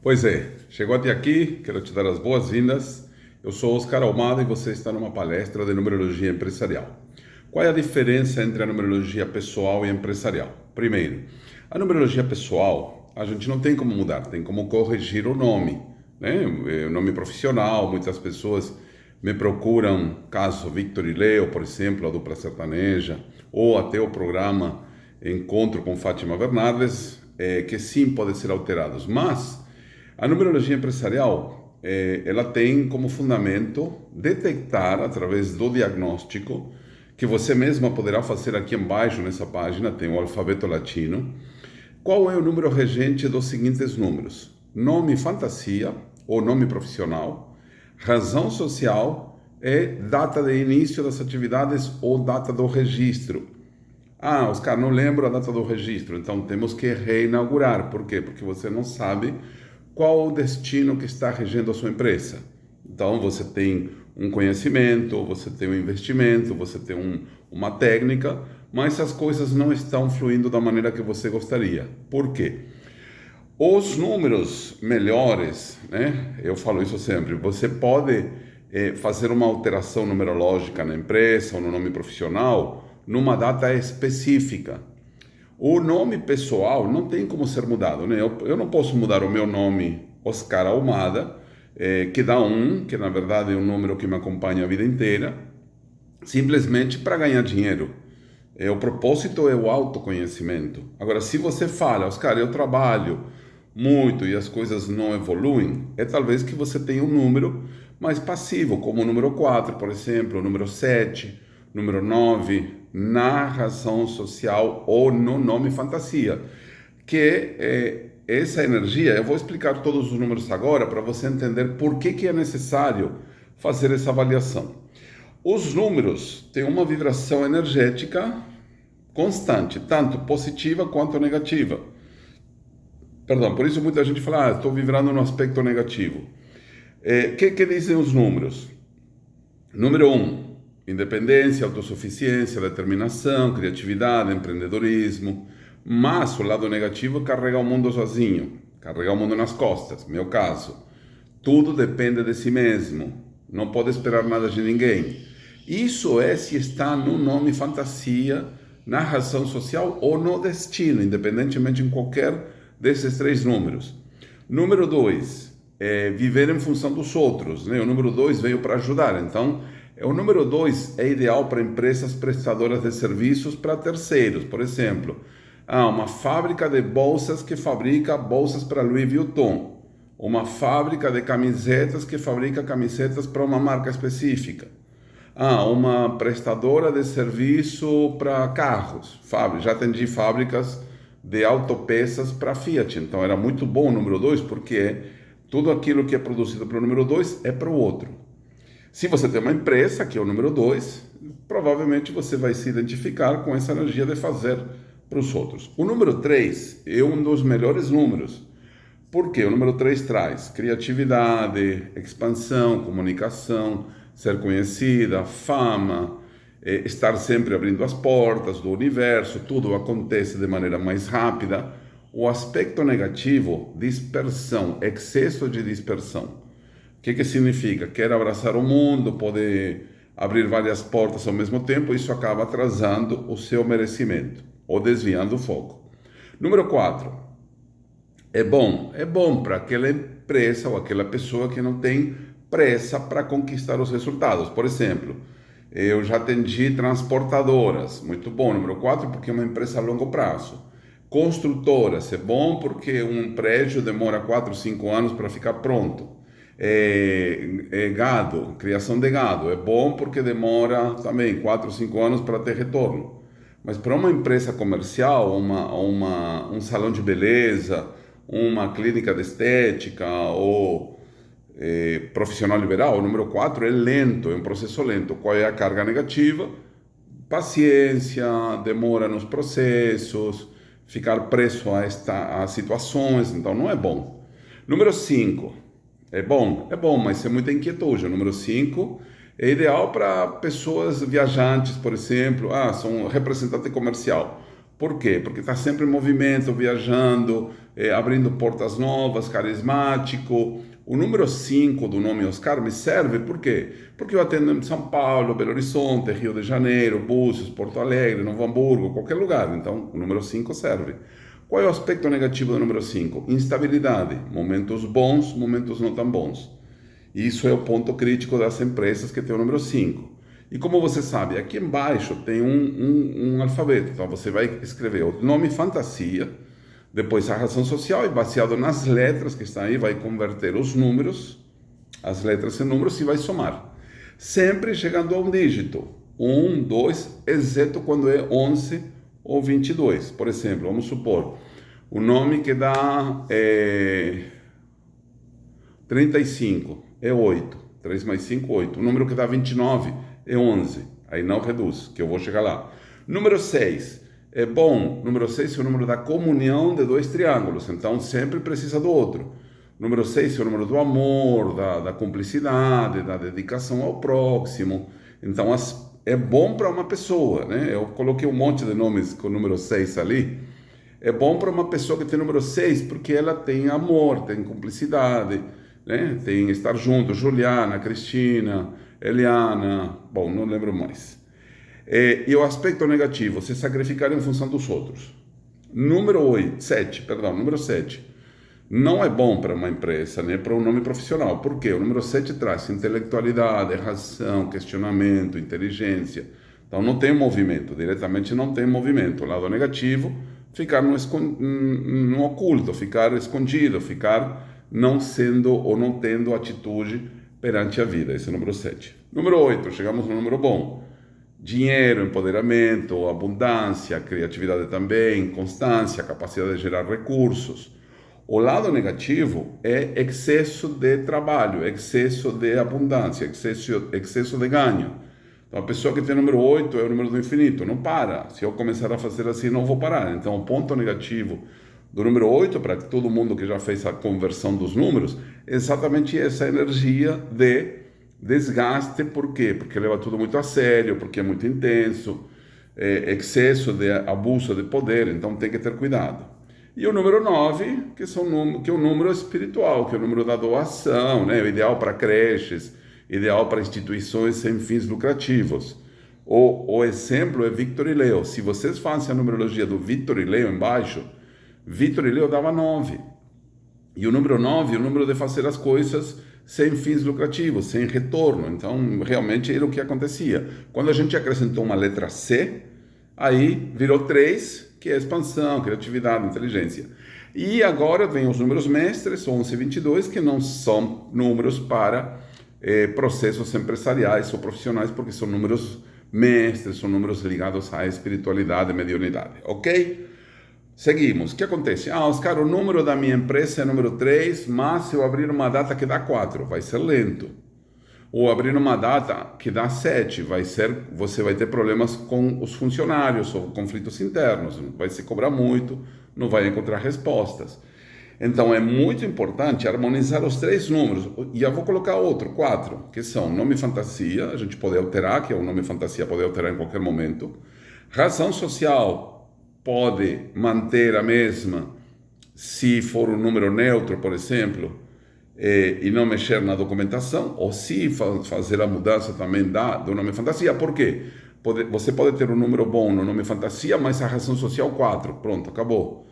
Pois é, chegou até aqui, quero te dar as boas-vindas. Eu sou Oscar Almada e você está numa palestra de numerologia empresarial. Qual é a diferença entre a numerologia pessoal e empresarial? Primeiro, a numerologia pessoal, a gente não tem como mudar, tem como corrigir o nome, né? O nome profissional, muitas pessoas me procuram, caso Victor e Leo, por exemplo, a dupla sertaneja, ou até o programa Encontro com Fátima Bernardes, que sim pode ser alterados, mas a numerologia empresarial, ela tem como fundamento detectar, através do diagnóstico, que você mesma poderá fazer aqui embaixo nessa página, tem o alfabeto latino, qual é o número regente dos seguintes números: nome fantasia ou nome profissional, razão social e data de início das atividades ou data do registro. Ah, Oscar, não lembro a data do registro, então temos que reinaugurar. Por quê? Porque você não sabe qual o destino que está regendo a sua empresa. Então, você tem um conhecimento, você tem um investimento, você tem uma técnica, mas as coisas não estão fluindo da maneira que você gostaria. Por quê? Os números melhores, né? Eu falo isso sempre. Você pode fazer uma alteração numerológica na empresa ou no nome profissional numa data específica. O nome pessoal não tem como ser mudado, né? Eu não posso mudar o meu nome Oscar Almada, que dá um, que na verdade é um número que me acompanha a vida inteira, simplesmente para ganhar dinheiro. O propósito é o autoconhecimento. Agora, se você fala, Oscar, eu trabalho muito e as coisas não evoluem, é talvez que você tenha um número mais passivo, como o número 4, por exemplo, o número 7, número 9, na razão social ou no nome fantasia, que essa energia, eu vou explicar todos os números agora para você entender por que é necessário fazer essa avaliação. Os números têm uma vibração energética constante, tanto positiva quanto negativa. Perdão, por isso muita gente fala, estou vibrando no aspecto negativo. O que dizem os números? Número 1, independência, autossuficiência, determinação, criatividade, empreendedorismo. Mas o lado negativo é carregar o mundo sozinho, carregar o mundo nas costas. Meu caso, tudo depende de si mesmo, não pode esperar nada de ninguém. Isso é se está no nome fantasia, na razão social ou no destino, independentemente em qualquer desses três números. Número 2, viver em função dos outros, né? O número 2 veio para ajudar, então o número 2 é ideal para empresas prestadoras de serviços para terceiros, por exemplo, uma fábrica de bolsas que fabrica bolsas para Louis Vuitton, uma fábrica de camisetas que fabrica camisetas para uma marca específica, uma prestadora de serviço para carros, já atendi fábricas de autopeças para Fiat, então era muito bom o número 2 porque tudo aquilo que é produzido para o número 2 é para o outro. Se você tem uma empresa, que é o número 2, provavelmente você vai se identificar com essa energia de fazer para os outros. O número 3 é um dos melhores números, porque o número 3 traz criatividade, expansão, comunicação, ser conhecida, fama, estar sempre abrindo as portas do universo, tudo acontece de maneira mais rápida. O aspecto negativo, dispersão, excesso de dispersão. O que significa? Quer abraçar o mundo, poder abrir várias portas ao mesmo tempo, isso acaba atrasando o seu merecimento ou desviando o foco. Número 4. É bom para aquela empresa ou aquela pessoa que não tem pressa para conquistar os resultados. Por exemplo, eu já atendi transportadoras, muito bom. Número 4, porque é uma empresa a longo prazo. Construtoras, é bom porque um prédio demora 4, 5 anos para ficar pronto. Gado, criação de gado, é bom porque demora também 4, 5 anos para ter retorno. Mas para uma empresa comercial, um salão de beleza, uma clínica de estética ou profissional liberal, o número 4 é lento, é um processo lento. Qual é a carga negativa? Paciência, demora nos processos, ficar preso a situações, então não é bom. Número 5, é bom, mas é muita inquietude. O número 5 é ideal para pessoas viajantes, por exemplo, são representante comercial. Por quê? Porque está sempre em movimento, viajando, abrindo portas novas, carismático. O número 5 do nome Oscar me serve por quê? Porque eu atendo em São Paulo, Belo Horizonte, Rio de Janeiro, Búzios, Porto Alegre, Novo Hamburgo, qualquer lugar. Então, o número 5 serve. Qual é o aspecto negativo do número 5? Instabilidade. Momentos bons, momentos não tão bons. Isso é o ponto crítico das empresas que tem o número 5. E como você sabe, aqui embaixo tem um alfabeto. Então você vai escrever o nome fantasia, depois a razão social, e baseado nas letras que estão aí, vai converter os números, as letras em números, e vai somar. Sempre chegando a um dígito. 1, 2, exceto quando é 11 ou 22. Por exemplo, vamos supor, o nome que dá 35 é 8. 3 mais 5, 8. O número que dá 29 é 11. Aí não reduz, que eu vou chegar lá. Número 6 é bom. Número 6 é o número da comunhão de dois triângulos. Então sempre precisa do outro. Número 6 é o número do amor, da cumplicidade, da dedicação ao próximo. Então é bom para uma pessoa, né? Eu coloquei um monte de nomes com o número 6 ali. É bom para uma pessoa que tem número 6 porque ela tem amor, tem cumplicidade, né? Tem estar junto, Juliana, Cristina, Eliana, bom, não lembro mais. E o aspecto negativo, se sacrificar em função dos outros. Número 7, não é bom para uma empresa, né? Para um nome profissional. Por quê? O número 7 traz intelectualidade, razão, questionamento, inteligência. Então não tem movimento, diretamente não tem movimento. O lado negativo, ficar no oculto, ficar escondido, ficar não sendo ou não tendo atitude perante a vida. Esse é o número 7. Número 8, chegamos no número bom. Dinheiro, empoderamento, abundância, criatividade também, constância, capacidade de gerar recursos. O lado negativo é excesso de trabalho, excesso de abundância, excesso de ganho. Então, a pessoa que tem o número 8 é o número do infinito, não para. Se eu começar a fazer assim, não vou parar. Então, o ponto negativo do número 8, para todo mundo que já fez a conversão dos números, é exatamente essa energia de desgaste. Por quê? Porque leva tudo muito a sério, porque é muito intenso, excesso de abuso de poder, então tem que ter cuidado. E o número 9, que é o número espiritual, que é o número da doação, né? O ideal para creches, ideal para instituições sem fins lucrativos. O exemplo é Victor e Leo. Se vocês fazem a numerologia do Victor e Leo embaixo, Victor e Leo dava 9. E o número 9 é o número de fazer as coisas sem fins lucrativos, sem retorno. Então, realmente era o que acontecia. Quando a gente acrescentou uma letra C, aí virou 3, que é expansão, criatividade, inteligência. E agora vem os números mestres, 11 e 22, que não são números para processos empresariais ou profissionais, porque são números mestres, são números ligados à espiritualidade e mediunidade, ok? Seguimos. O que acontece? Oscar, o número da minha empresa é número 3, mas se eu abrir uma data que dá 4, vai ser lento. Ou abrir uma data que dá 7, você vai ter problemas com os funcionários ou conflitos internos, vai se cobrar muito, não vai encontrar respostas. Então é muito importante harmonizar os 3 números. E eu vou colocar outro, 4, que são nome fantasia, a gente pode alterar, que é o nome fantasia, pode alterar em qualquer momento. Razão social pode manter a mesma se for um número neutro, por exemplo, e não mexer na documentação, ou se fazer a mudança também do nome fantasia. Por quê? Você pode ter um número bom no nome fantasia, mas a razão social 4, pronto, acabou.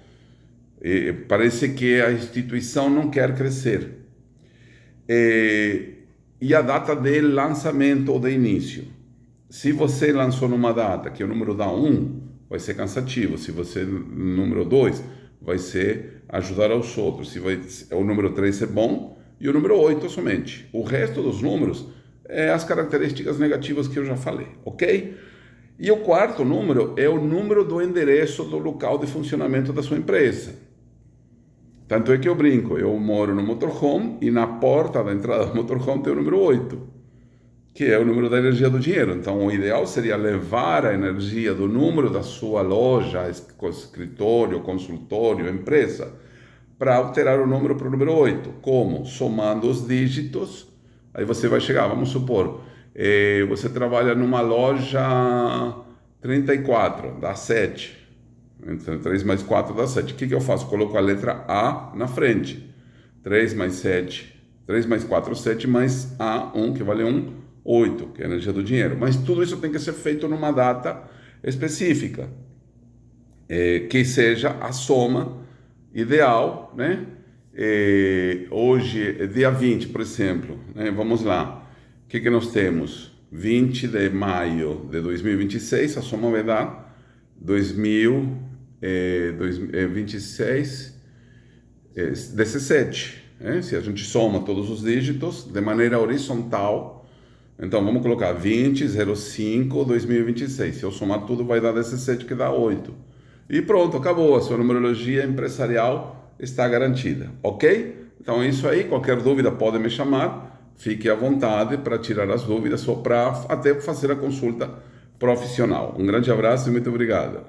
Parece que a instituição não quer crescer. E a data de lançamento ou de início. Se você lançou numa data que o número dá 1, vai ser cansativo. Se você número 2, vai ser ajudar aos outros. O número 3 é bom e o número 8 somente. O resto dos números é as características negativas que eu já falei, ok? E o quarto número é o número do endereço do local de funcionamento da sua empresa. Tanto é que eu brinco, eu moro no motorhome e na porta da entrada do motorhome tem o número 8, que é o número da energia do dinheiro. Então, o ideal seria levar a energia do número da sua loja, escritório, consultório, empresa, para alterar o número para o número 8. Como? Somando os dígitos, aí você vai chegar, vamos supor, você trabalha numa loja 34, dá 7. Então, 3 mais 4 dá 7. O que eu faço? Coloco a letra A na frente. 3 mais 7, 3 mais 4, 7, mais A, 1, que vale 1, 8, que é a energia do dinheiro. Mas tudo isso tem que ser feito numa data específica, que seja a soma ideal, né? Hoje é dia 20, por exemplo, né? Vamos lá. O que nós temos? 20 de maio de 2026, a soma vai dar 2026, 17. Se a gente soma todos os dígitos de maneira horizontal, então vamos colocar 20, 05, 2026. Se eu somar tudo, vai dar 17, que dá 8. E pronto, acabou. A sua numerologia empresarial está garantida, ok? Então é isso aí. Qualquer dúvida pode me chamar. Fique à vontade para tirar as dúvidas ou para até fazer a consulta profissional. Um grande abraço e muito obrigado.